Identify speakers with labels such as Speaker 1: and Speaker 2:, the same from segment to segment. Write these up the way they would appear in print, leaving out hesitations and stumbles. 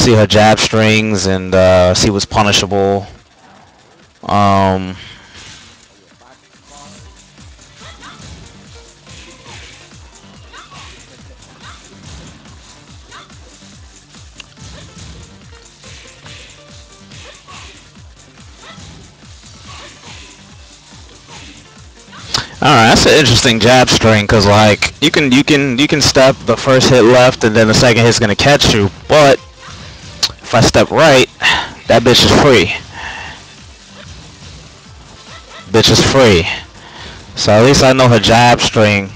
Speaker 1: see her jab strings and see what's punishable. Alright, that's an interesting jab string because like you can step the first hit left and then the second hit's gonna catch you, but if I step right, that bitch is free. Bitch is free. So at least I know her jab string.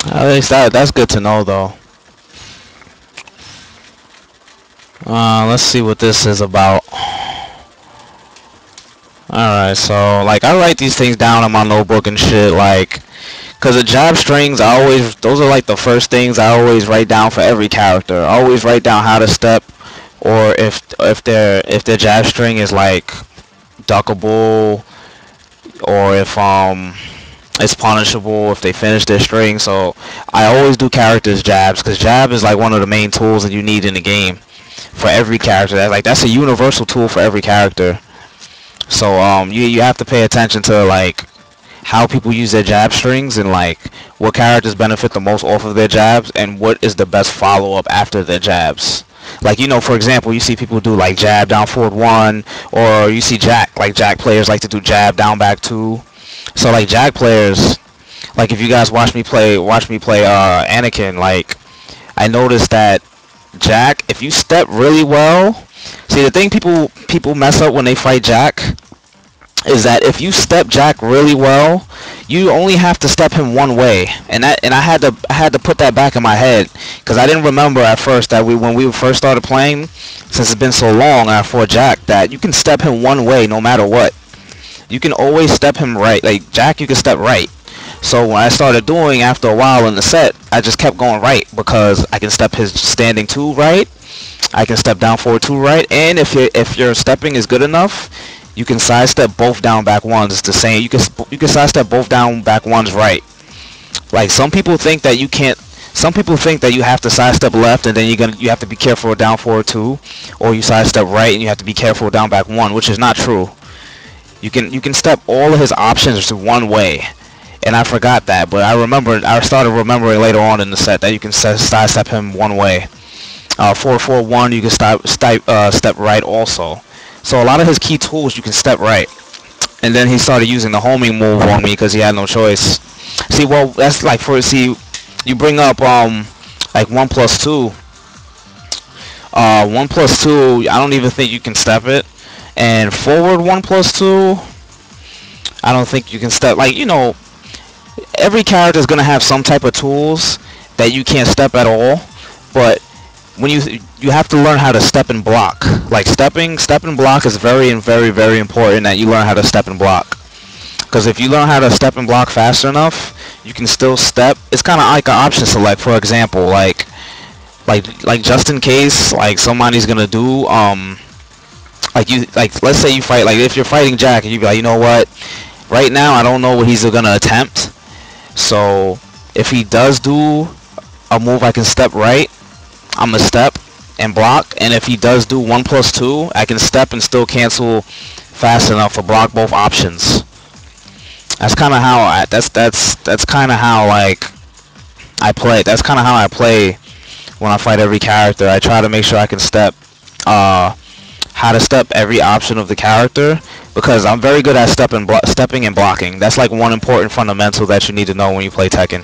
Speaker 1: At least that's good to know though. Let's see what this is about. Alright, so like I write these things down in my notebook and shit, like, cause the jab strings those are like the first things I always write down for every character. I always write down how to step, or if their jab string is like duckable, or if it's punishable if they finish their string. So I always do characters jabs, cause jab is like one of the main tools that you need in the game for every character. That's a universal tool for every character. So you have to pay attention to like how people use their jab strings and like what characters benefit the most off of their jabs and what is the best follow-up after their jabs. Like, you know, for example, you see people do like jab down forward 1, or you see Jack players like to do jab down back 2. So like Jack players, like if you guys watch me play Anakin, like I noticed that Jack, if you step really well, see the thing people mess up when they fight Jack is that if you step Jack really well, you only have to step him one way, and I had to put that back in my head because I didn't remember at first that when we first started playing, since it's been so long I fought Jack, that you can step him one way no matter what. You can always step him right. Like Jack, you can step right. So when I started doing, after a while in the set, I just kept going right because I can step his standing 2 right, I can step down forward 2 right, and if your stepping is good enough, you can sidestep both down back 1s. It's the same. You can sidestep both down back 1s right. Like some people think that you can't. Some people think that you have to sidestep left and then you have to be careful down forward 2, or you sidestep right and you have to be careful down back 1, which is not true. You can step all of his options to one way, and I forgot that, but I started remembering later on in the set that you can sidestep him one way. 4-4-1, you can step right also. So a lot of his key tools you can step right, and then he started using the homing move on me because he had no choice. See, well, that's like you bring up like 1+2. 1+2, I don't even think you can step it. And forward 1+2, I don't think you can step. Like, you know, every character is gonna have some type of tools that you can't step at all, but when you have to learn how to step and block. Like step and block is very important that you learn how to step and block. Because if you learn how to step and block fast enough, you can still step. It's kind of like an option select. For example, like just in case like somebody's gonna do let's say you fight, like if you're fighting Jack and you be like, you know what, right now I don't know what he's gonna attempt, so if he does do a move I can step right, I'm gonna step and block, and if he does do 1+2, I can step and still cancel fast enough to block both options. That's kind of how that's kind of how like I play. That's kind of how I play when I fight every character. I try to make sure I can step how to step every option of the character, because I'm very good at stepping and blocking. That's like one important fundamental that you need to know when you play Tekken.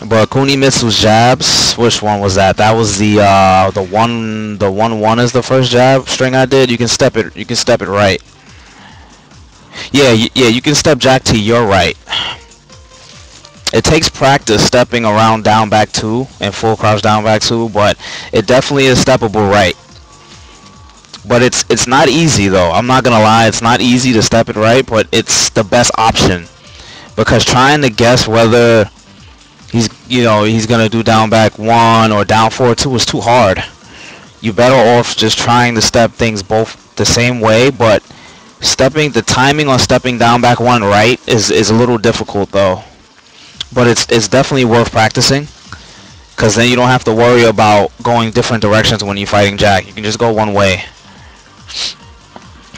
Speaker 1: But Kunimitsu's jabs, which one was that? That was the 1-1 is the first jab string I did. You can step it right. Yeah, you can step Jack to your right. It takes practice stepping around down back 2 and full crouch down back 2, but it definitely is steppable right. But it's not easy though. I'm not gonna lie, it's not easy to step it right, but it's the best option, because trying to guess whether he's gonna do down back 1 or down forward 2 is too hard. You're better off just trying to step things both the same way, but The timing on stepping down back one right is a little difficult though, but it's definitely worth practicing, because then you don't have to worry about going different directions when you're fighting Jack. You can just go one way.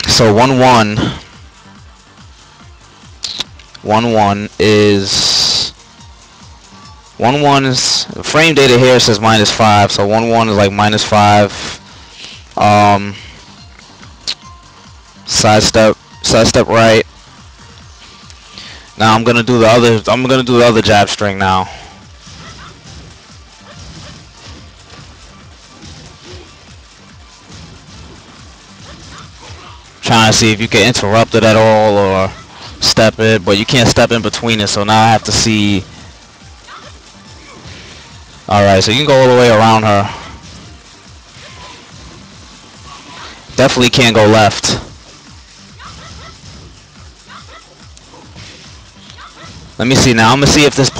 Speaker 1: So 1-1 is frame data here says -5, so 1-1 is like -5. Sidestep right. Now I'm gonna do the other jab string now. Trying to see if you can interrupt it at all or step it, but you can't step in between it, so now I have to see. Alright, so you can go all the way around her. Definitely can't go left. Let me see now. I'm gonna see if this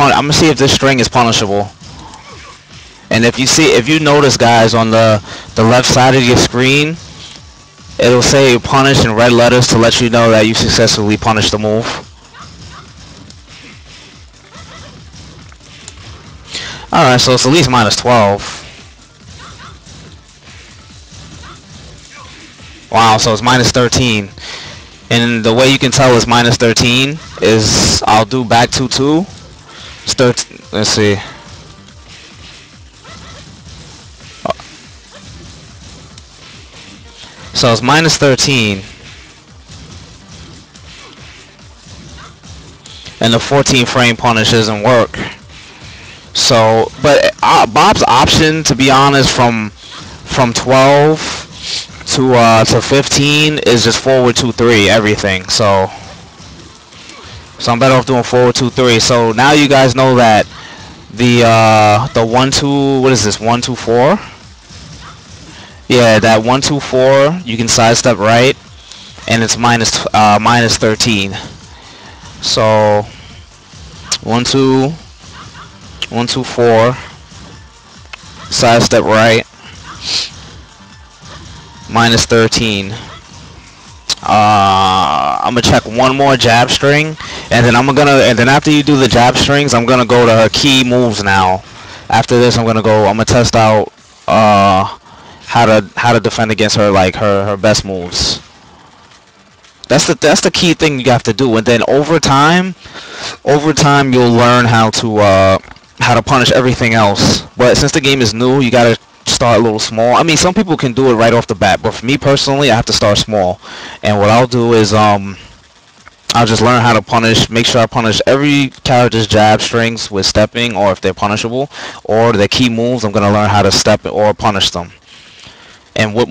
Speaker 1: string is punishable. And if you notice, guys, on the left side of your screen, it'll say punish in red letters to let you know that you successfully punished the move. Alright, so it's at least -12. Wow, so it's -13. And the way you can tell it's -13 is I'll do back 2-2. Let's see. So it's -13. And the 14 frame punish doesn't work. So, but Bob's option, to be honest, from 12 to 15 is just forward 2-3 everything. So I'm better off doing forward 2-3. So now you guys know that the 1-2, what is this, 1-2-4? Yeah, that 1-2-4 you can sidestep right, and it's -13. So 1-2-4 sidestep right, -13. I'm gonna check one more jab string, and then after you do the jab strings, I'm gonna go to her key moves now. After this, I'm gonna test out how to defend against her, like her best moves. That's the key thing you have to do, and then over time you'll learn how to punish everything else. But since the game is new, you gotta start a little small. I mean, some people can do it right off the bat, but for me personally, I have to start small. And what I'll do is I'll just learn how to punish, make sure I punish every character's jab strings with stepping, or if they're punishable, or their key moves. I'm gonna learn how to step or punish them, and what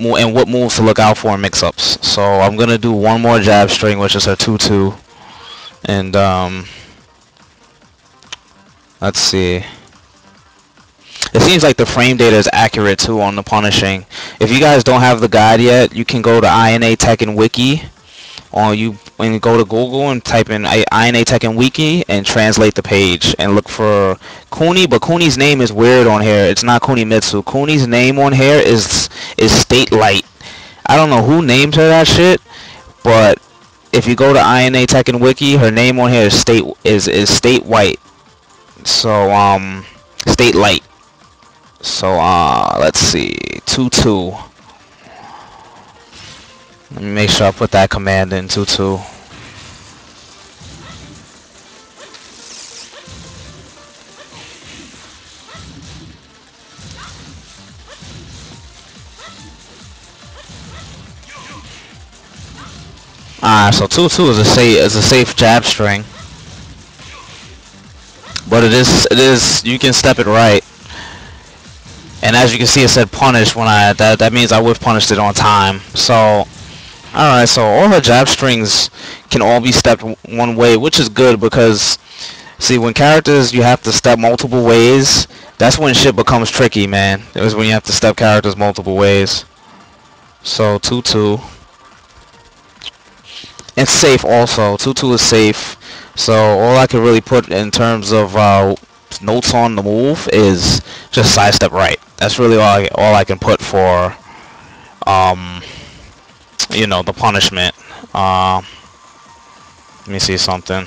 Speaker 1: moves to look out for in mix-ups. So I'm gonna do one more jab string, which is her 2-2, and let's see. It seems like the frame data is accurate too on the punishing. If you guys don't have the guide yet, you can go to INA Tekken Wiki, or when you go to Google and type in INA Tekken Wiki and translate the page and look for Kuni. But Kuni's name is weird on here. It's not Kunimitsu. Kuni's name on here is State Light. I don't know who named her that shit, but if you go to INA Tekken Wiki, her name on here is State White. So State Light. So let's see, 2-2. Let me make sure I put that command in, 2-2. So 2-2 is a safe jab string, but it is you can step it right. And as you can see, it said punish when that means I whiff punished it on time. So, alright, so all her jab strings can all be stepped one way, which is good, because see, when characters you have to step multiple ways, that's when shit becomes tricky, man. It's when you have to step characters multiple ways. So 2-2. It's safe also. 2-2 is safe. So all I can really put in terms of notes on the move is just sidestep right. That's really all I can put for you know, the punishment. Let me see something.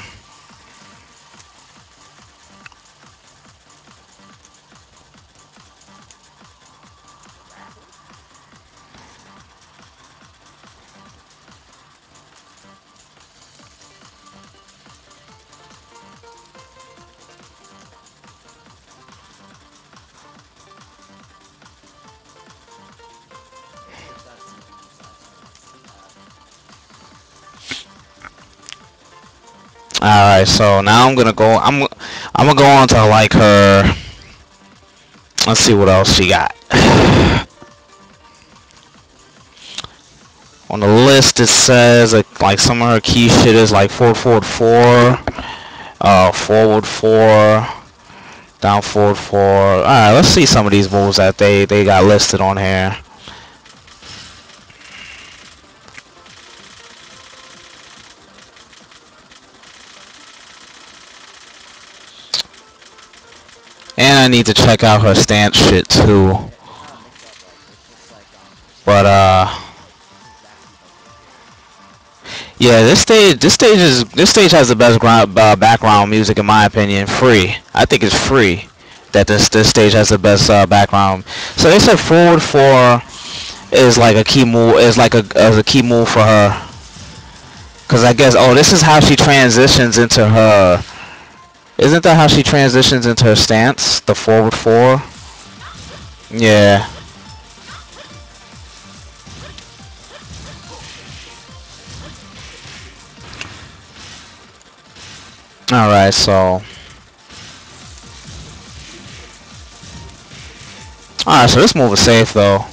Speaker 1: Alright, so now I'm gonna go. I'm gonna go on to like her. Let's see what else she got. On the list it says like some of her key shit is like forward 4, forward 4, down forward 4. Alright, let's see some of these moves that they got listed on here. And I need to check out her stance shit too. But yeah, this stage has the best background music in my opinion. Free, I think it's free that this stage has the best background. So they said forward 4 is like a key move. Is like a key move for her. Cause I guess this is how she transitions into her. Isn't that how she transitions into her stance? The forward 4. Yeah. Alright, so. Alright, so this move is safe though.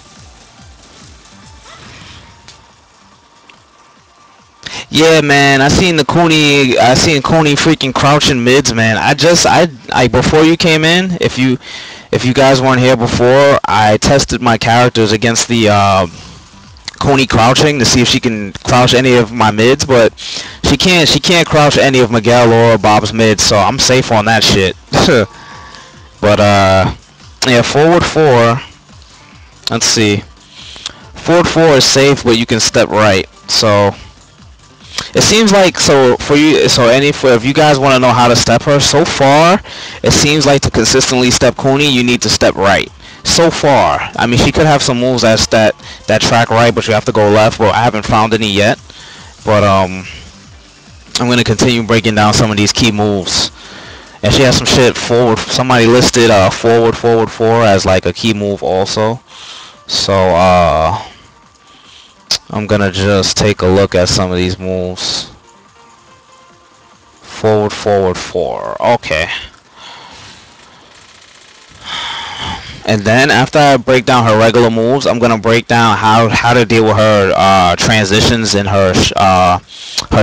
Speaker 1: Yeah, man, I seen Kuni freaking crouching mids, man. I before you came in, if you guys weren't here before, I tested my characters against the Kuni crouching to see if she can crouch any of my mids, but she can't crouch any of Miguel or Bob's mids, so I'm safe on that shit. But yeah, forward 4. Let's see. Forward 4 is safe, but you can step right. So it seems like if you guys want to know how to step her, so far it seems like to consistently step Kuni, you need to step right. So far, I mean, she could have some moves that track right, but you have to go left. Well, I haven't found any yet, but I'm gonna continue breaking down some of these key moves. And she has some shit forward. Somebody listed forward 4 as like a key move also. So I'm gonna just take a look at some of these moves. Forward 4. Okay. And then after I break down her regular moves, I'm gonna break down how to deal with her transitions and her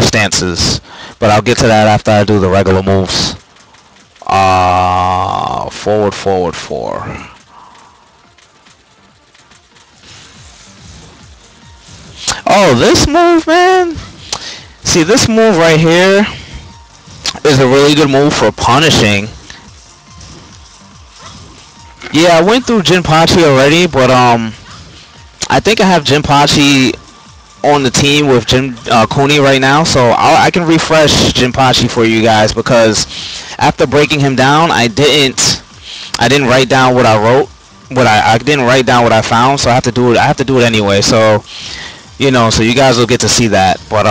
Speaker 1: stances. But I'll get to that after I do the regular moves. Forward 4. Oh, this move, man. See, this move right here is a really good move for punishing. Yeah, I went through Jinpachi already, but I think I have Jinpachi on the team with Kuni right now, so I can refresh Jinpachi for you guys, because after breaking him down, I didn't write down what I wrote, I didn't write down what I found, so I have to do it anyway. So you know, so you guys will get to see that. But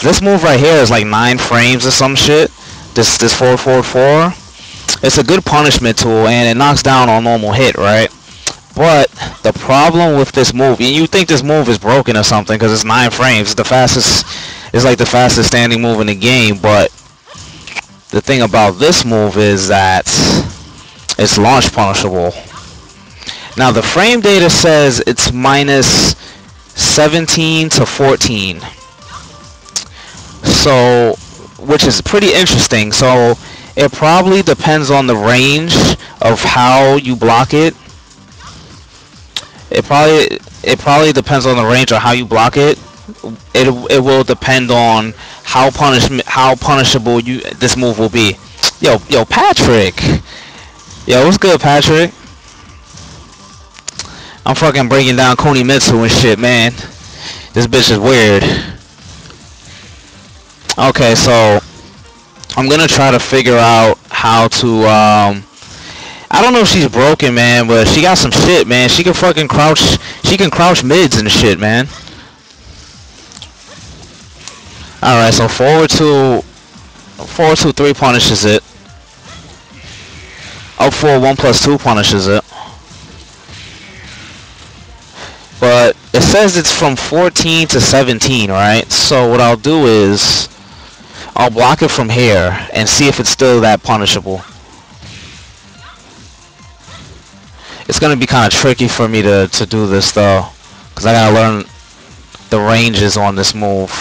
Speaker 1: this move right here is like 9 frames or some shit. This 4. It's a good punishment tool, and it knocks down on normal hit, right? But the problem with this move, and you think this move is broken or something because it's 9 frames. It's the fastest. It's like the fastest standing move in the game. But the thing about this move is that it's launch punishable. Now the frame data says it's minus 17 to 14. So, which is pretty interesting. So it probably depends on the range of how you block it. It probably depends on the range of how you block it. It will depend on how punishable this move will be. Yo, Patrick. Yo, what's good, Patrick? I'm fucking breaking down Kunimitsu and shit, man. This bitch is weird. Okay, so I'm gonna try to figure out how to I don't know if she's broken, man, but she got some shit, man. She can fucking crouch. She can crouch mids and shit, man. All right, so forward 2 3 punishes it. Up 4 1+2 punishes it. But it says it's from 14 to 17, right? So what I'll do is I'll block it from here and see if it's still that punishable. It's gonna be kind of tricky for me to do this though, because I gotta learn the ranges on this move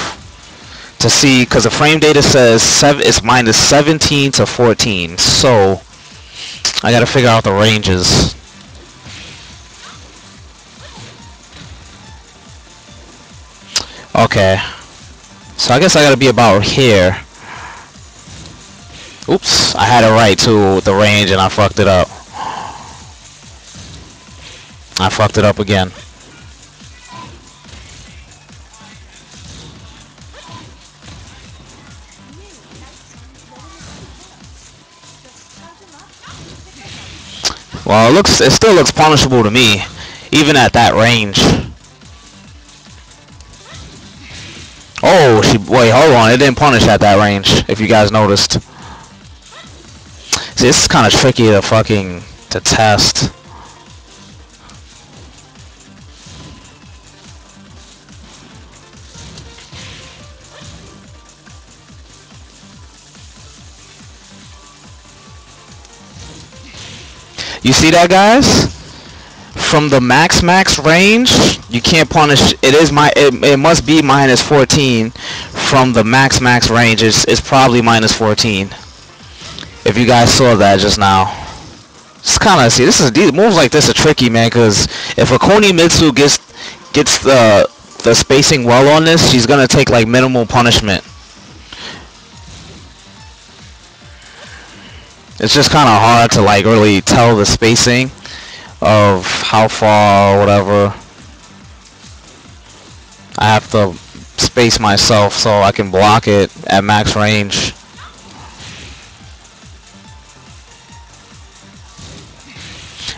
Speaker 1: to see, because the frame data says it's -17 to 14, so I gotta figure out the ranges. Okay, so I guess I gotta be about here. Oops, I had it right too with the range and I fucked it up. I fucked it up again. Well, it still looks punishable to me, even at that range. Oh, wait, hold on, it didn't punish at that range, if you guys noticed. See, this is kind of tricky to test. You see that, guys? From the max range, you can't punish. It must be -14. From the max range, it's probably -14. If you guys saw that just now. It's kind of, see, these moves like this are tricky, man, because if a Kunimitsu gets the spacing well on this, she's gonna take like minimal punishment. It's just kind of hard to like really tell the spacing of how far or whatever. I have to space myself so I can block it at max range.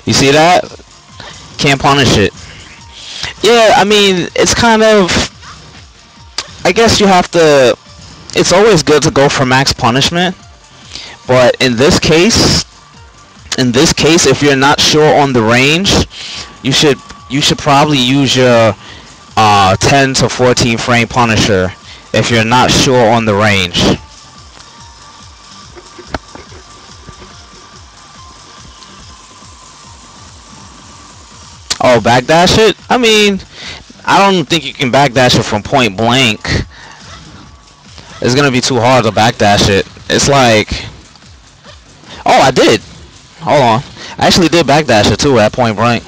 Speaker 1: You see that? Can't punish it. Yeah, I mean, it's kind of, I guess you have to, it's always good to go for max punishment, but in this case, if you're not sure on the range, you should probably use your 10 to 14 frame punisher if you're not sure on the range. Oh, backdash it? I mean, I don't think you can backdash it from point blank. It's gonna be too hard to backdash it. It's like, oh, I did. Hold on, I actually did backdash it too at point blank.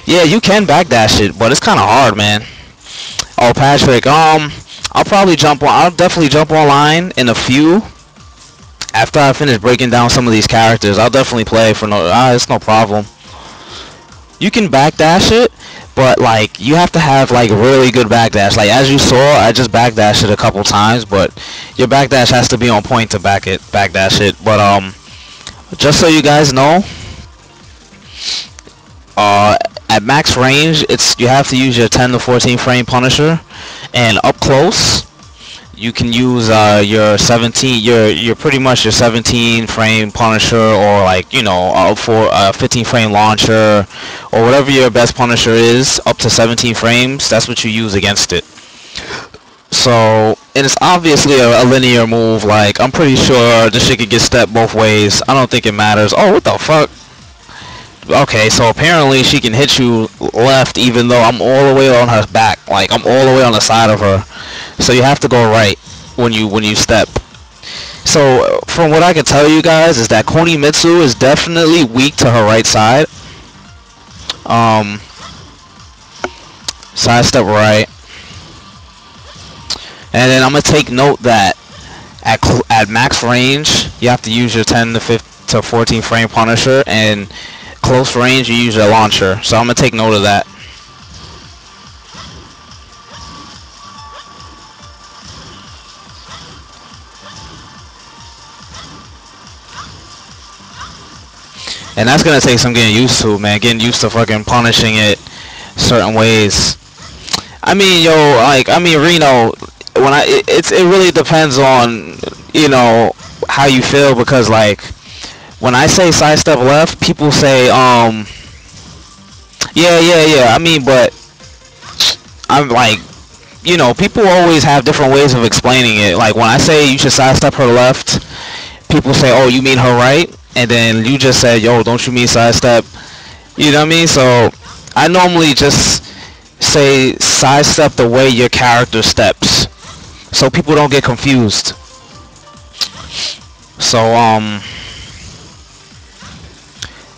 Speaker 1: Yeah, you can backdash it, but it's kind of hard, man. Oh, Patrick, I'll definitely jump online in a few. After I finish breaking down some of these characters, I'll definitely play for it's no problem. You can backdash it, but like you have to have like really good backdash. Like as you saw, I just backdashed it a couple times, but your backdash has to be on point to backdash it. But just so you guys know, at max range, you have to use your 10 to 14 frame punisher, and up close, you can use your 17. Your pretty much your 17 frame punisher, or like for 15 frame launcher, or whatever your best punisher is, up to 17 frames. That's what you use against it. So, and it's obviously a linear move. Like I'm pretty sure this shit could get stepped both ways. I don't think it matters. Oh, what the fuck? Okay, so apparently she can hit you left even though I'm all the way on her back. Like I'm all the way on the side of her. So you have to go right when you step. So from what I can tell you guys is that Kunimitsu is definitely weak to her right side. Side step right. And then I'm gonna take note that at max range you have to use your 10 to 14 frame punisher, and close range you use your launcher. So I'm gonna take note of that. And that's gonna take some getting used to, man. Getting used to fucking punishing it certain ways. I mean, yo, like, I mean, Reno, when it really depends on, you know, how you feel, because, like, when I say sidestep left, people say, yeah, yeah, yeah. I mean, but I'm like, you know, people always have different ways of explaining it. Like, when I say you should sidestep her left, people say, oh, you mean her right? And then you just said, yo, don't you mean sidestep? You know what I mean? So I normally just say sidestep the way your character steps, so people don't get confused. So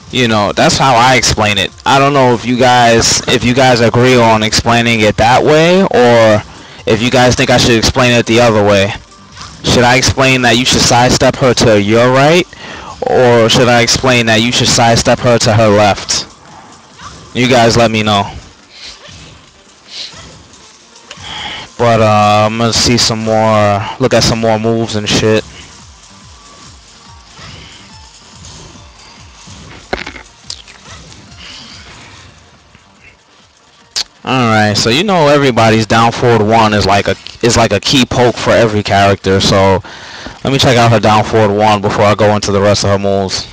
Speaker 1: you know, that's how I explain it. I don't know if you guys agree on explaining it that way, or if you guys think I should explain it the other way. Should I explain that you should sidestep her to your right, or should I explain that you should sidestep her to her left? You guys let me know. But I'm gonna see some more, look at some more moves and shit. Alright, so you know everybody's down forward 1 is like a key poke for every character, so let me check out her down forward 1 before I go into the rest of her moves.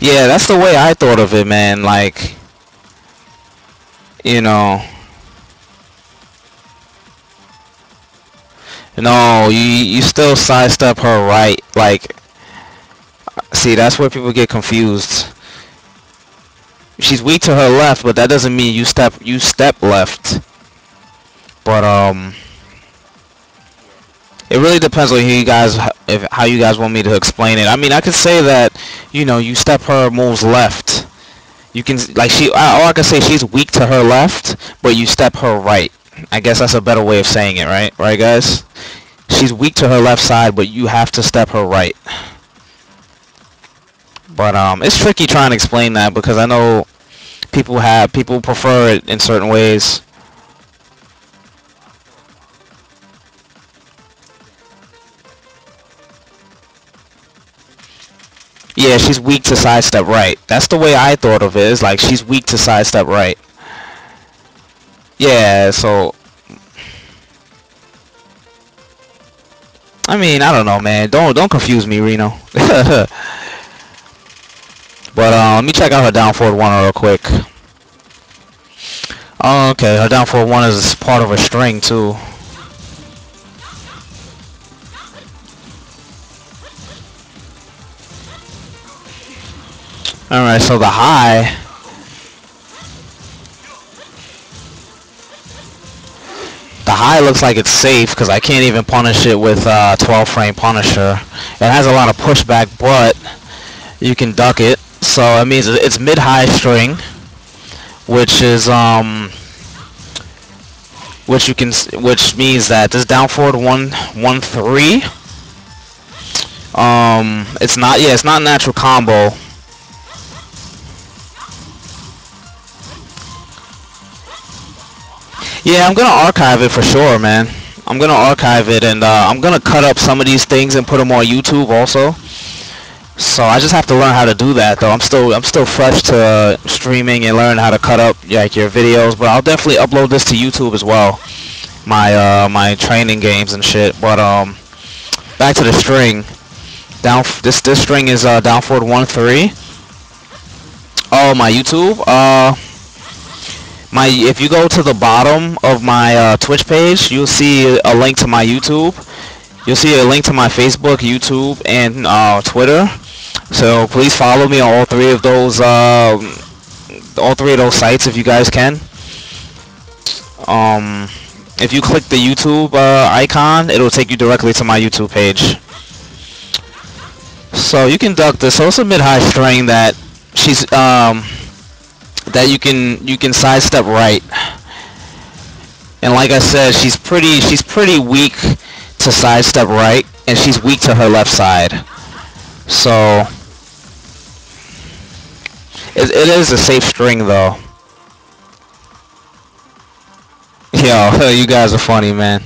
Speaker 1: Yeah, that's the way I thought of it, man. Like, you know, no, you still sidestep her right. Like, see, that's where people get confused. She's weak to her left, but that doesn't mean you step left. But it really depends on how you guys want me to explain it. I mean, I could say that, you know, you step her moves left. You can, like, or I could say she's weak to her left, but you step her right. I guess that's a better way of saying it, right? Right, guys? She's weak to her left side, but you have to step her right. But it's tricky trying to explain that, because I know people prefer it in certain ways. Yeah, she's weak to sidestep right. That's the way I thought of it. It's like she's weak to sidestep right. Yeah, so I mean, I don't know, man. Don't confuse me, Reno. But let me check out her down forward 1 real quick. Oh, okay, her down forward 1 is part of a string too. Alright, so the high. The high looks like it's safe, because I can't even punish it with 12 frame Punisher. It has a lot of pushback, but you can duck it. So it means it's mid-high string, which is which means that this down forward 1-1-3. It's not natural combo. Yeah, I'm gonna archive it for sure, man. I'm gonna archive it, and I'm gonna cut up some of these things and put them on YouTube also. So I just have to learn how to do that, though. I'm still fresh to streaming and learning how to cut up like your videos, but I'll definitely upload this to YouTube as well. My training games and shit. But back to the string. This string is down forward 1-3. Oh, my YouTube. If you go to the bottom of my Twitch page, you'll see a link to my YouTube. You'll see a link to my Facebook, YouTube, and Twitter. So please follow me on all three of those sites if you guys can. If you click the YouTube icon, it'll take you directly to my YouTube page. So you can duck this. So it's a mid-high string that she's that you can sidestep right. And like I said, she's pretty weak to sidestep right, and she's weak to her left side. So it is a safe string though. Yo, you guys are funny, man.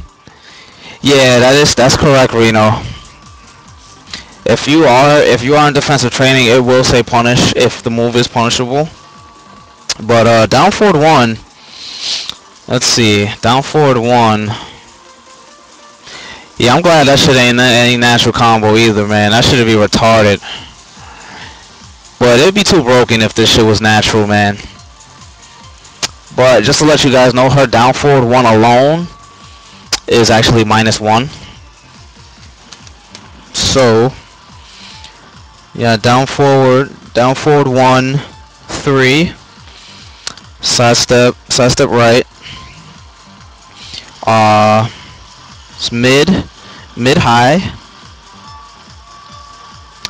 Speaker 1: Yeah, that's correct, Reno. If you are in defensive training, it will say punish if the move is punishable. But down forward 1. Let's see, down forward 1. Yeah, I'm glad that shit ain't any natural combo either, man. That shit'd be retarded. But it'd be too broken if this shit was natural, man. But just to let you guys know, her down forward 1 alone is actually -1. So yeah, down forward 1, 3, sidestep right. It's mid high,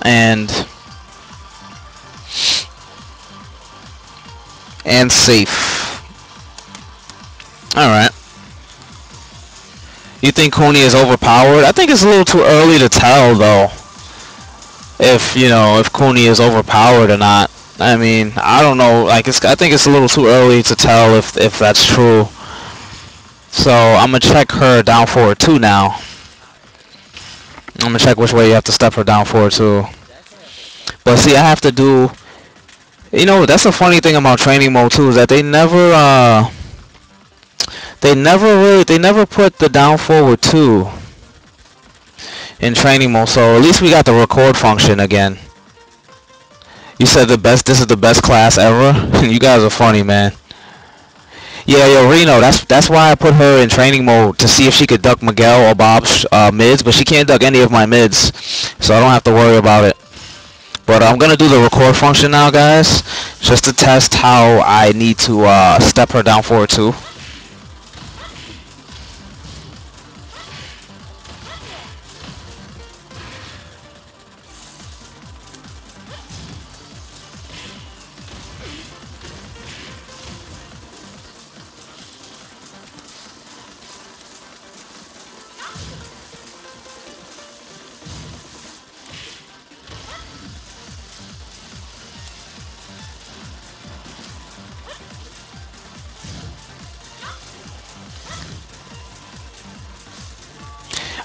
Speaker 1: and safe. Alright. You think Kuni is overpowered? I think it's a little too early to tell, though. If, you know, if Kuni is overpowered or not. I mean, I don't know. Like, I think it's a little too early to tell if that's true. So, I'm gonna check her down forward 2 now. I'm gonna check which way you have to step her down forward 2. But see, I have to do... You know, that's the funny thing about training mode, too, is that they never put the down forward 2 in training mode, so at least we got the record function again. You said this is the best class ever? You guys are funny, man. Yeah, yo, Reno, that's why I put her in training mode, to see if she could duck Miguel or Bob's mids, but she can't duck any of my mids, so I don't have to worry about it. But I'm gonna do the record function now, guys, just to test how I need to step her down forward 2.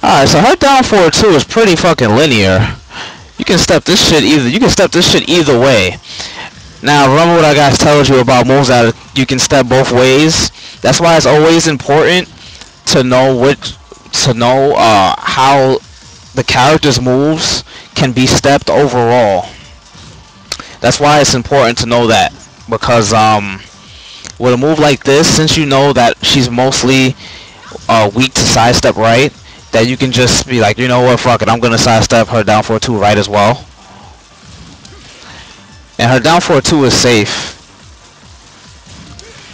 Speaker 1: Alright, so her down forward 2 is pretty fucking linear. You can step this shit either way. Now remember what I guys told you about moves that you can step both ways. That's why it's always important to know how the character's moves can be stepped overall. That's why it's important to know that, because with a move like this, since you know that she's mostly weak to sidestep right, that you can just be like, you know what, fuck it, I'm gonna sidestep her down forward 2 right as well. And her down forward 2 is safe,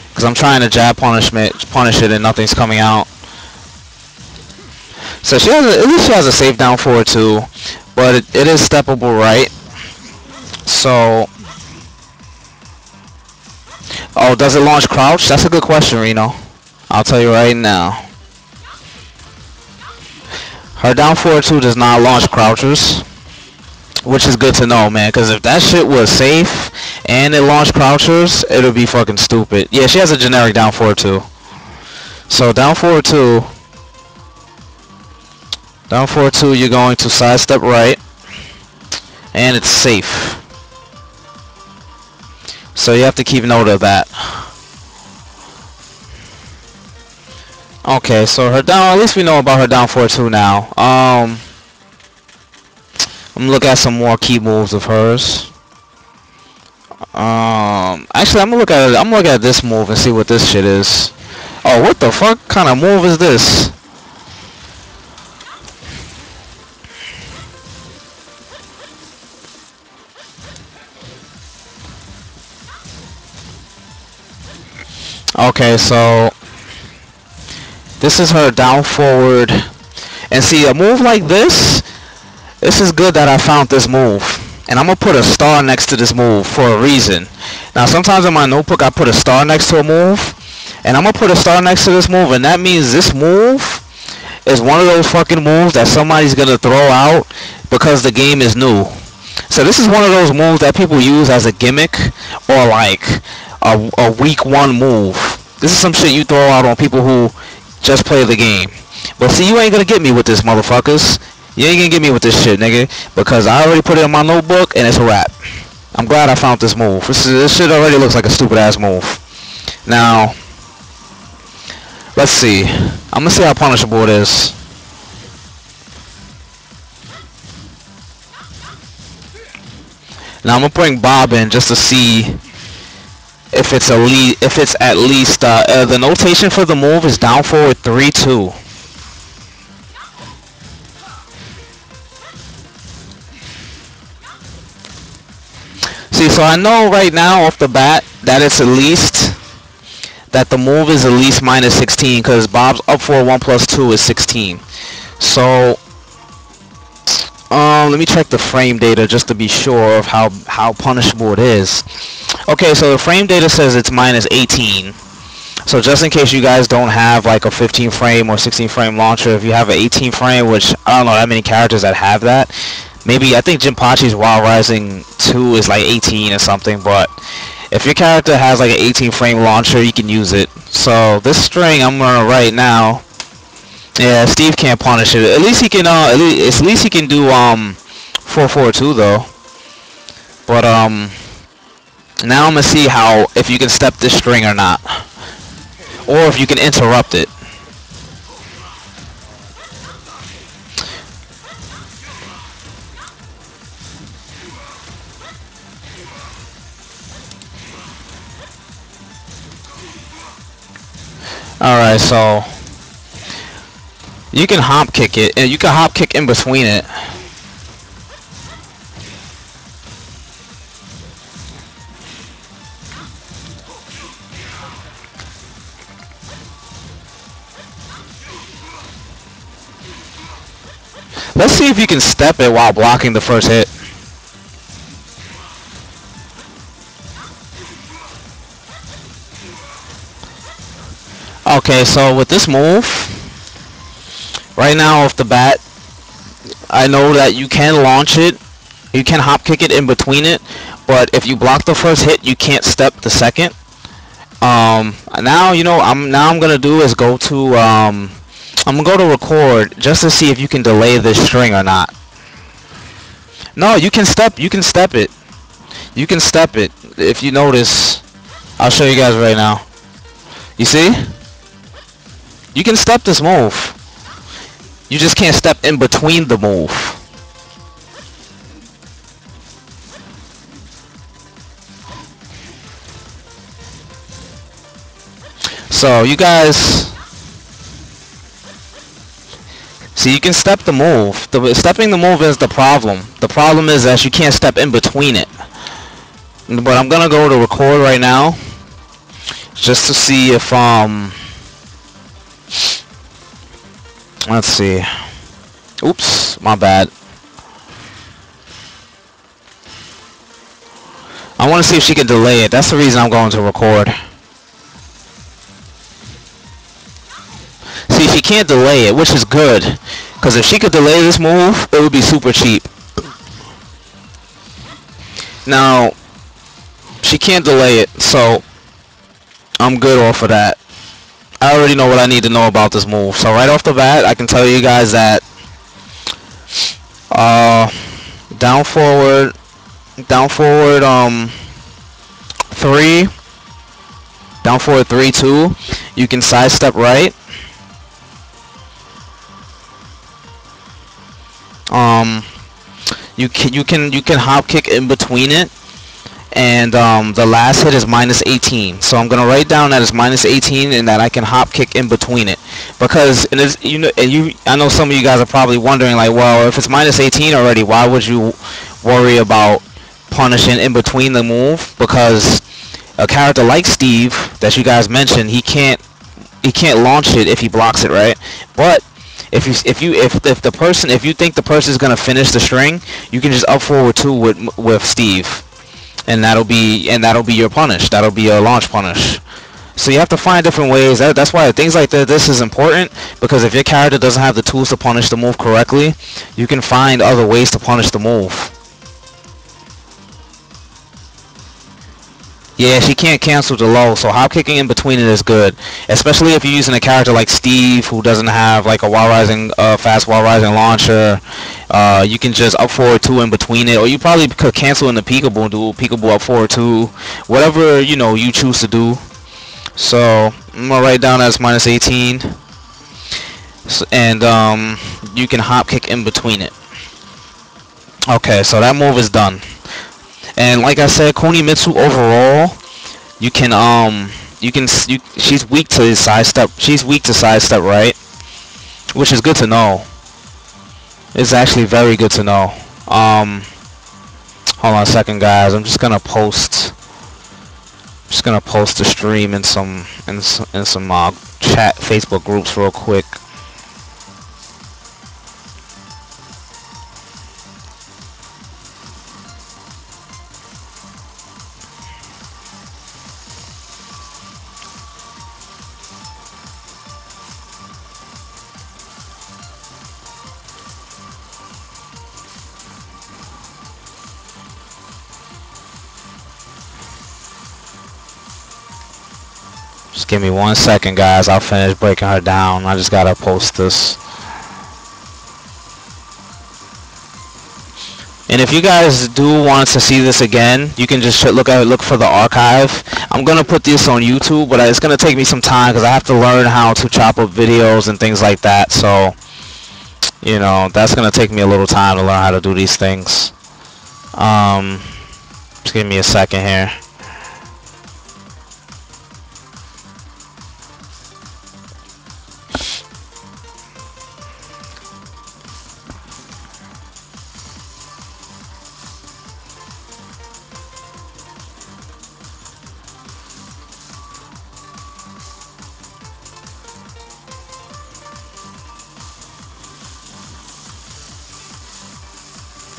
Speaker 1: because I'm trying to jab punish it and nothing's coming out. So she has at least she has a safe down forward 2, but it is steppable right. So, oh, does it launch crouch? That's a good question, Reno. I'll tell you right now. Her down forward 2 does not launch crouchers, which is good to know, man, because if that shit was safe and it launched crouchers, it would be fucking stupid. Yeah, she has a generic down forward 2. So down forward 2, you're going to sidestep right, and it's safe. So you have to keep note of that. Okay, so her down, at least we know about her down forward 2 now. I'm gonna look at some more key moves of hers. Actually, I'm gonna look at this move and see what this shit is. Oh, what the fuck kind of move is this? Okay, so this is her down forward, and see, a move like this is good that I found this move, and I'm gonna put a star next to this move for a reason. Now sometimes in my notebook I put a star next to a move, and I'm gonna put a star next to this move, and that means this move is one of those fucking moves that somebody's gonna throw out because the game is new. So this is one of those moves that people use as a gimmick, or like a week 1 move. This is some shit you throw out on people who just play the game. But see, you ain't gonna get me with this, motherfuckers. You ain't gonna get me with this shit, nigga, because I already put it in my notebook and it's a wrap. I'm glad I found this move. This shit already looks like a stupid ass move. Now, let's see. I'm gonna see how punishable it is. Now I'm gonna bring Bob in just to see if it's at least the notation for the move is down forward 3-2. See, so I know right now off the bat that it's at least that the move is at least minus 16 because Bob's up for 1 plus 2 is 16. So let me check the frame data just to be sure of how punishable it is. Okay, so the frame data says it's minus 18. So just in case you guys don't have like a 15 frame or 16 frame launcher, if you have an 18 frame, which I don't know that many characters that have that, maybe I think Jinpachi's Wild Rising 2 is like 18 or something, but if your character has like an 18 frame launcher, you can use it. So this string I'm gonna write now. Yeah, Steve can't punish it. At least he can at least he can do 4-4-2 though. But now I'm gonna see how if you can step this string or not, or if you can interrupt it. Alright, so you can hop kick it, and you can hop kick in between it. Let's see if you can step it while blocking the first hit. Okay, so with this move, right now off the bat, I know that you can launch it, you can hop kick it in between it, but if you block the first hit, you can't step the second. Now you know I'm gonna do is go to I'm gonna go to record just to see if you can delay this string or not. No, you can step it. You can step it. If you notice, I'll show you guys right now. You see? You can step this move. You just can't step in between the move. So you guys see, you can step the move. Stepping the move is the problem. The problem is that you can't step in between it. But I'm gonna go to record right now just to see if let's see. Oops, my bad. I want to see if she can delay it. That's the reason I'm going to record. See, she can't delay it, which is good. Because if she could delay this move, it would be super cheap. Now, she can't delay it, so I'm good off of that. I already know what I need to know about this move. So right off the bat, I can tell you guys that down forward 3, down forward 3-2, you can sidestep right. You can hop kick in between it, and the last hit is minus 18. So I'm gonna write down that it's minus 18 and that I can hop kick in between it, because I know some of you guys are probably wondering like, well, if it's minus 18 already, why would you worry about punishing in between the move? Because a character like Steve that you guys mentioned, he can't launch it if he blocks it, right? But if you think the person is gonna finish the string, you can just up forward 2 with Steve, and that'll be your punish. That'll be a launch punish. So you have to find different ways. That's why things like this is important, because if your character doesn't have the tools to punish the move correctly, you can find other ways to punish the move. Yeah, she can't cancel the low, so hop kicking in between it is good, especially if you're using a character like Steve who doesn't have like a wall rising, fast wall rising launcher. You can just up forward 2 in between it, or you probably could cancel in the peekaboo and do peekaboo up forward 2, whatever you know you choose to do. So I'm gonna write down as minus 18, and you can hop kick in between it. Okay, so that move is done. And like I said, Kunimitsu overall, she's weak to sidestep. She's weak to sidestep, right? Which is good to know. It's actually very good to know. Hold on a second, guys. I'm just gonna post. Just gonna post the stream in some chat Facebook groups real quick. Just give me 1 second, guys. I'll finish breaking her down. I just gotta post this. And if you guys do want to see this again, you can just look for the archive. I'm gonna put this on YouTube, but it's gonna take me some time because I have to learn how to chop up videos and things like that. So, you know, that's gonna take me a little time to learn how to do these things. Just give me a second here.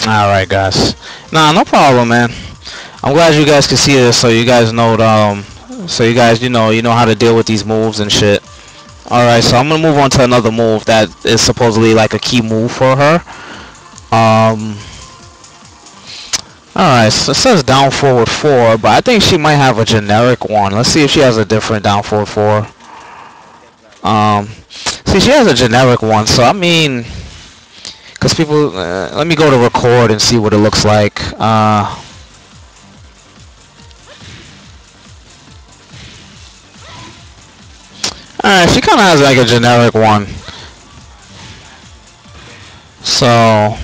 Speaker 1: Alright, guys. Nah, no problem, man. I'm glad you guys can see this, so you guys know so you guys you know how to deal with these moves and shit. Alright, so I'm gonna move on to another move that is supposedly like a key move for her. Alright, so it says down forward 4, but I think she might have a generic one. Let's see if she has a different down forward 4. See, she has a generic one, so I mean, because people, let me go to record and see what it looks like. Alright, she kind of has like a generic one. So,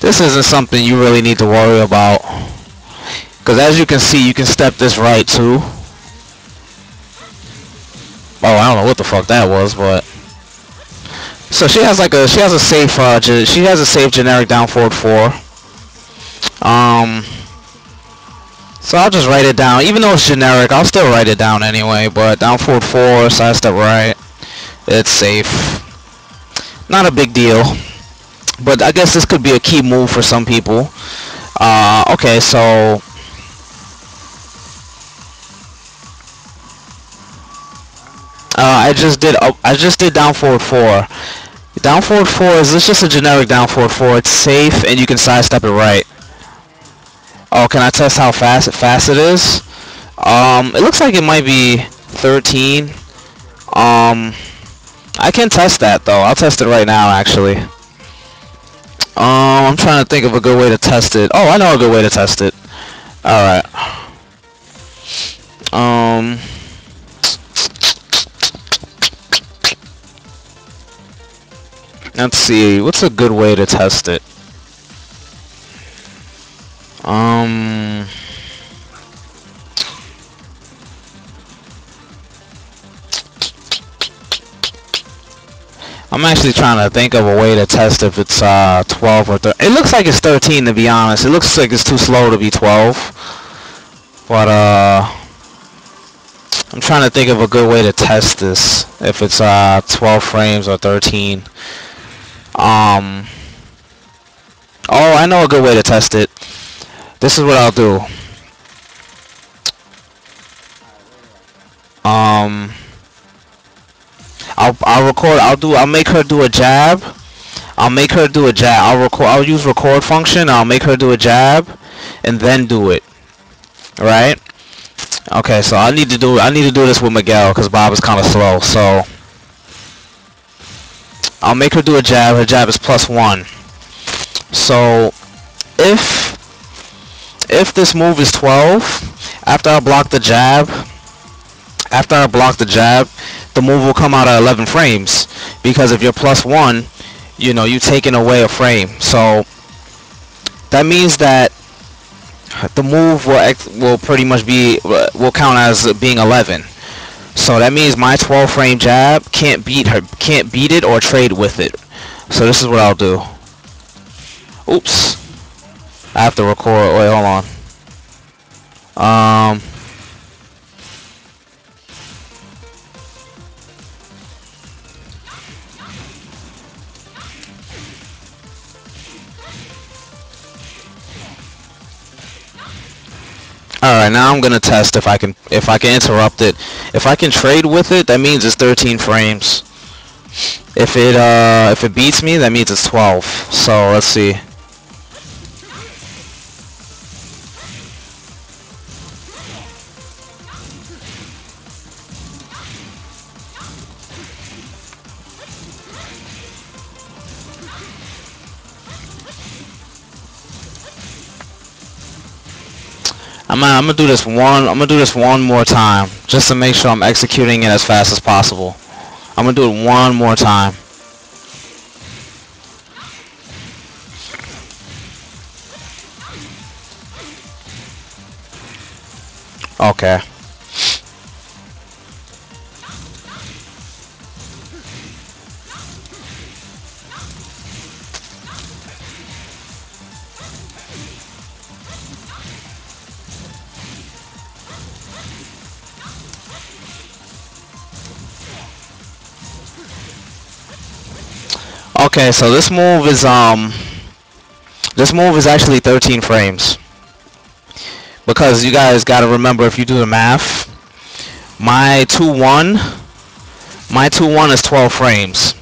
Speaker 1: this isn't something you really need to worry about. Because as you can see, you can step this right too. Oh, I don't know what the fuck that was, but. So she has like a safe generic down forward 4. So I'll just write it down. Even though it's generic, I'll still write it down anyway. But down forward 4, sidestep right. It's safe. Not a big deal. But I guess this could be a key move for some people. Okay, so I just did down forward 4. Down forward 4 is just a generic down forward 4. It's safe and you can sidestep it right. Oh, can I test how fast it is? It looks like it might be 13. I can test that though. I'll test it right now actually. I'm trying to think of a good way to test it. Oh, I know a good way to test it. Alright. Let's see. What's a good way to test it? I'm actually trying to think of a way to test if it's 12 or 13. It looks like it's 13 to be honest. It looks like it's too slow to be 12. But I'm trying to think of a good way to test this if it's 12 frames or 13. Oh, I know a good way to test it. This is what I'll do. I'll record. I'll make her do a jab. I'll use record function. I'll make her do a jab, and then do it. Right? Okay, so I need to do this with Miguel because Bob is kind of slow. So I'll make her do a jab. Her jab is +1. So if this move is 12, after I block the jab, the move will come out at 11 frames because if you're +1, you know, you're taking away a frame. So that means that the move will pretty much be will count as being 11. So that means my 12 frame jab can't beat it or trade with it. So this is what I'll do. Oops. I have to record. Wait, hold on. Alright, now I'm gonna test if I can interrupt it. If I can trade with it, that means it's 13 frames. If it beats me, that means it's 12. So let's see. I'm gonna do this one more time just to make sure I'm executing it as fast as possible. I'm gonna do it one more time. Okay. Okay, so this move is actually 13 frames. Because you guys gotta remember, if you do the math, my 2-1 is 12 frames.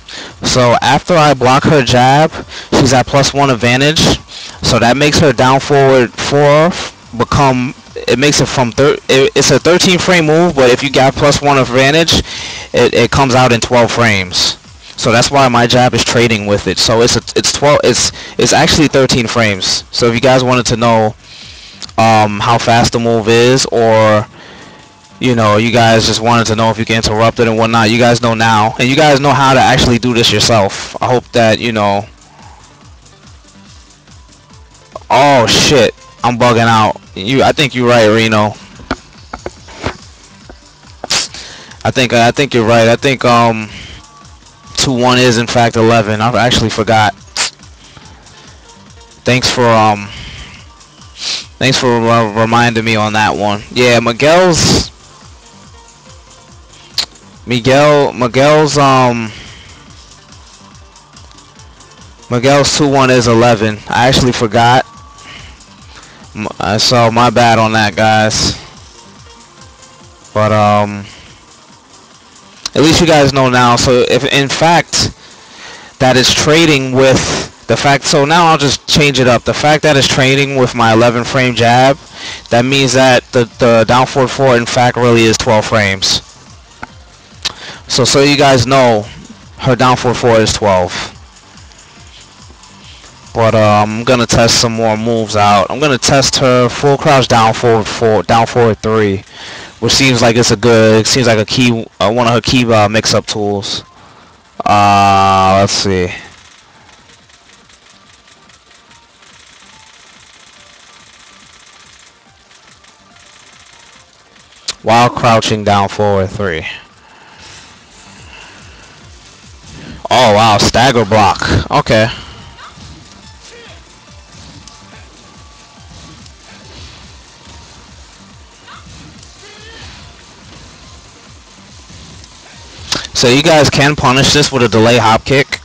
Speaker 1: So after I block her jab, she's at +1 advantage. So that makes her down forward 4 become, it makes it from it's a 13 frame move, but if you got +1 advantage, it comes out in 12 frames. So that's why my jab is trading with it. So it's actually 13 frames. So if you guys wanted to know how fast the move is, or you know, you guys just wanted to know if you can interrupt it and whatnot, you guys know now, and you guys know how to actually do this yourself. I hope that, you know. Oh shit, I'm bugging out. I think you're right, Reno. I think you're right. I think 2-1 is in fact 11. I actually forgot. Thanks for reminding me on that one. Yeah, Miguel's 2-1 is 11. I actually forgot. So my bad on that, guys. But at least you guys know now. So if in fact that is trading with the fact, so now I'll just change it up. The fact that it's trading with my 11 frame jab, that means that the down forward 4 in fact really is 12 frames. So you guys know her down forward 4 is 12. But I'm gonna test some more moves out. I'm gonna test her full crouch down forward 3, which seems like it's seems like a key, one of her key mix-up tools. Let's see. While crouching down forward 3. Oh wow, stagger block. Okay. So you guys can punish this with a delay hop kick.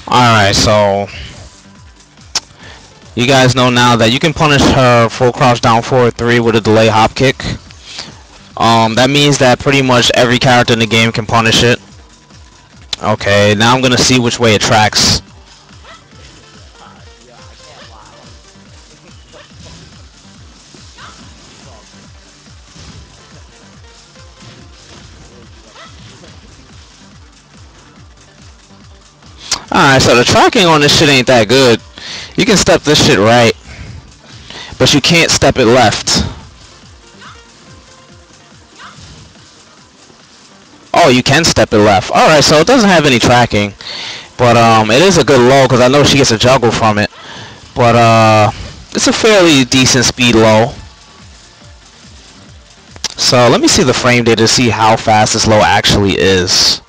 Speaker 1: Alright, so You guys know now that you can punish her full crouch down forward 3 with a delay hop kick. That means that pretty much every character in the game can punish it. Okay, now I'm gonna see which way it tracks.
Speaker 2: Yeah, I can't lie. I'm what the fuck? It's all good. I really do like this game.
Speaker 1: Alright, so the tracking on this shit ain't that good. You can step this shit right, but you can't step it left. Oh, you can step it left. Alright, so it doesn't have any tracking. But it is a good low because I know she gets a juggle from it. But it's a fairly decent speed low. So let me see the frame data to see how fast this low actually is.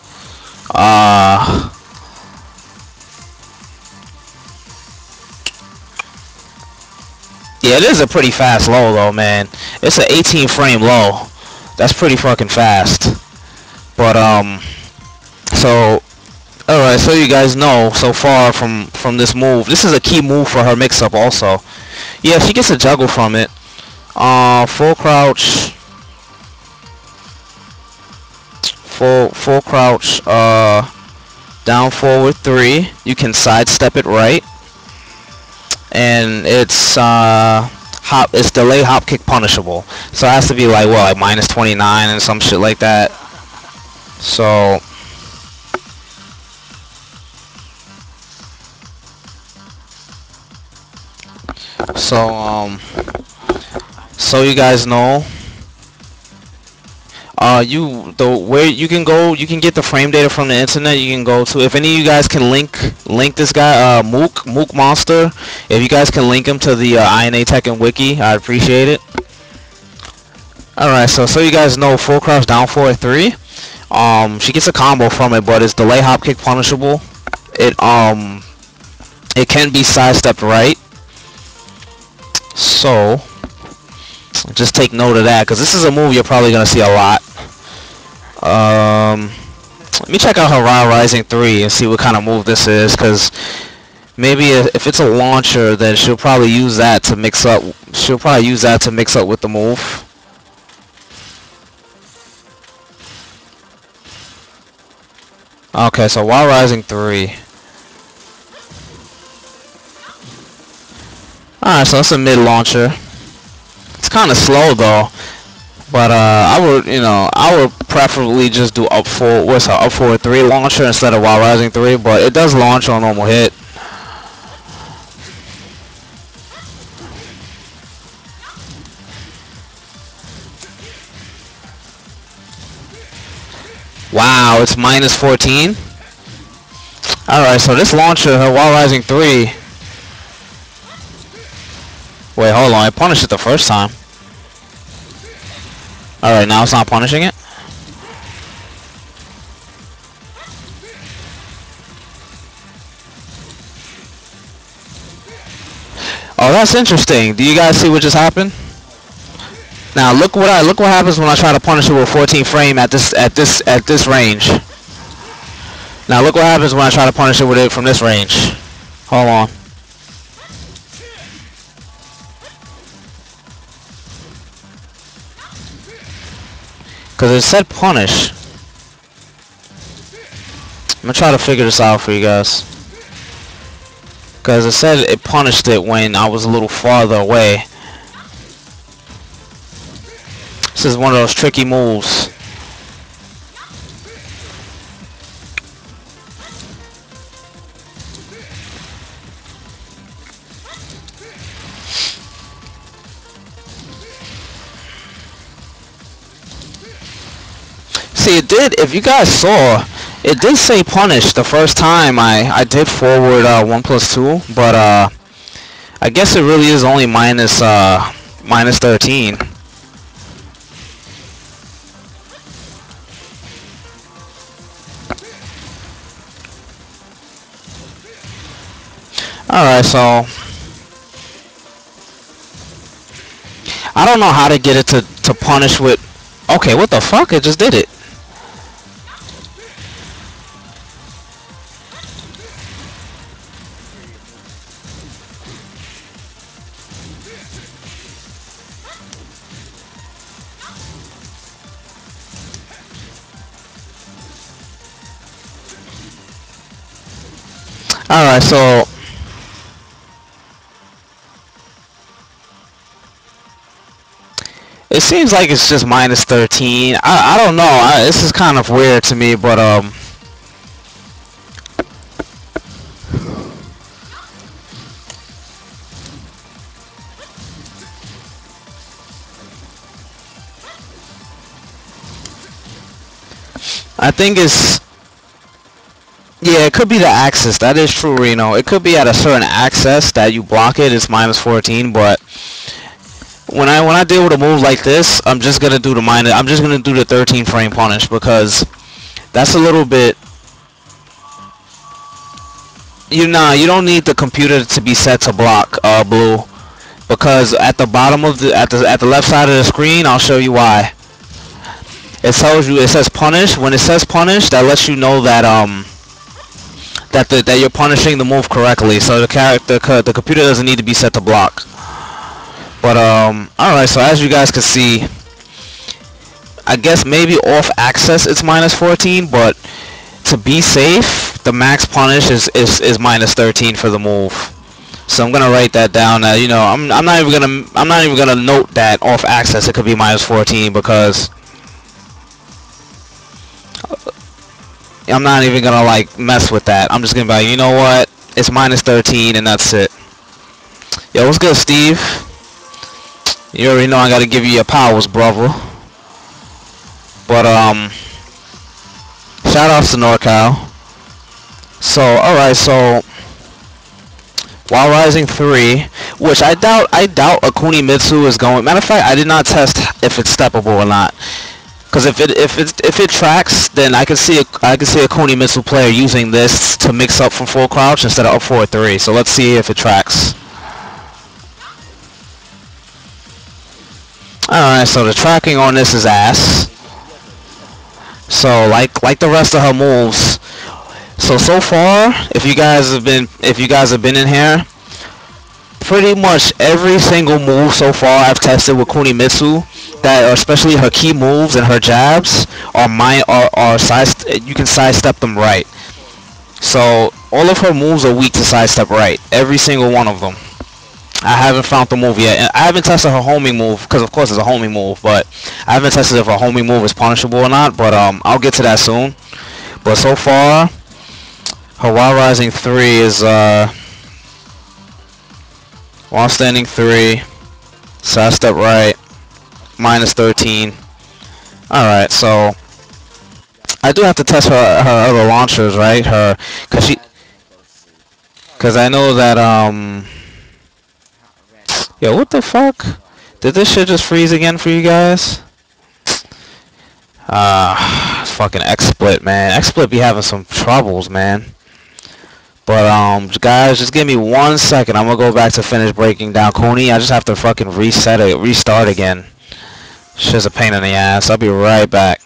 Speaker 1: Yeah, it is a pretty fast low though, man. It's an 18 frame low. That's pretty fucking fast. But so alright, so you guys know so far from this move. This is a key move for her mix-up also. Yeah, she gets a juggle from it. Full crouch. Full crouch, down forward 3. You can sidestep it right. And it's it's delay hop kick punishable. So it has to be like what, like minus 29 and some shit like that. So so you guys know, where you can go, you can get the frame data from the internet. You can go to, if any of you guys can link this guy, Mook Monster, if you guys can link him to the INA Tekken wiki, I'd appreciate it. Alright, so you guys know, full crouch down forward 3. She gets a combo from it, but it's delay hop kick punishable. It can be sidestepped right. So just take note of that, because this is a move you're probably gonna see a lot. Let me check out her Raw Rising 3 and see what kind of move this is, because maybe if it's a launcher, then she'll probably use that to mix up. She'll probably use that to mix up with the move. Okay, so Raw Rising 3. Alright, so it's a mid launcher. It's kind of slow though, but I would preferably just do up forward 3 launcher instead of Wild Rising 3, but it does launch on normal hit. Wow, it's minus 14. Alright, so this launcher, her Wild Rising 3. Wait, hold on, I punished it the first time. Alright, now it's not punishing it? Oh, that's interesting. Do you guys see what just happened? Now look what happens when I try to punish it with 14 frame at this range. Now look what happens when I try to punish it with it from this range. Hold on. Because it said punish. I'm gonna try to figure this out for you guys. Because it said it punished it when I was a little farther away. This is one of those tricky moves. See, it did, if you guys saw, it did say punish the first time I did forward 1+2, but I guess it really is only minus 13. Alright, so I don't know how to get it to punish with. Okay, what the fuck? It just did it. Alright, so it seems like it's just minus 13. I don't know. This is kind of weird to me, but I think it's, yeah, it could be the axis. That is true, Reno. It could be at a certain axis that you block it. It's minus 14, but when I deal with a move like this, I'm just gonna do the minus. I'm just gonna do the 13 frame punish because that's a little bit. You don't need the computer to be set to block blue, because at the bottom of the at the left side of the screen, I'll show you why. It tells you, it says punish. When it says punish, that lets you know that that you're punishing the move correctly. So the computer doesn't need to be set to block. But alright, so as you guys can see, I guess maybe off axis it's minus 14, but to be safe, the max punish is minus 13 for the move. So I'm gonna write that down. Now, you know, I'm not even gonna note that off axis it could be minus 14, because I'm not even gonna like mess with that. I'm just gonna be like, you know what? It's minus 13 and that's it. Yo, what's good, Steve? You already know I gotta give you your powers, brother. But shout outs to NorCal. So alright, so while rising 3, which I doubt a Kunimitsu is going. Matter of fact, I did not test if it's steppable or not. Because if it tracks, then I can see a Kunimitsu player using this to mix up from full crouch instead of up 4-3. So let's see if it tracks. Alright, so the tracking on this is ass. So like the rest of her moves. So far, if you guys have been in here, pretty much every single move so far I've tested with Kunimitsu, that especially her key moves and her jabs are you can sidestep them right. So all of her moves are weak to sidestep right. Every single one of them. I haven't found the move yet. And I haven't tested her homing move, because of course it's a homing move, but I haven't tested if her homing move is punishable or not, but I'll get to that soon. But so far, her while rising 3 is while standing 3, sidestep right, minus 13. Alright, so I do have to test her other launchers, right? Cause I know that yo, what the fuck? Did this shit just freeze again for you guys? Fucking XSplit, man. XSplit be having some troubles, man. But guys, just give me 1 second. I'm gonna go back to finish breaking down Kuni. I just have to fucking restart again. Shit's a pain in the ass. I'll be right back.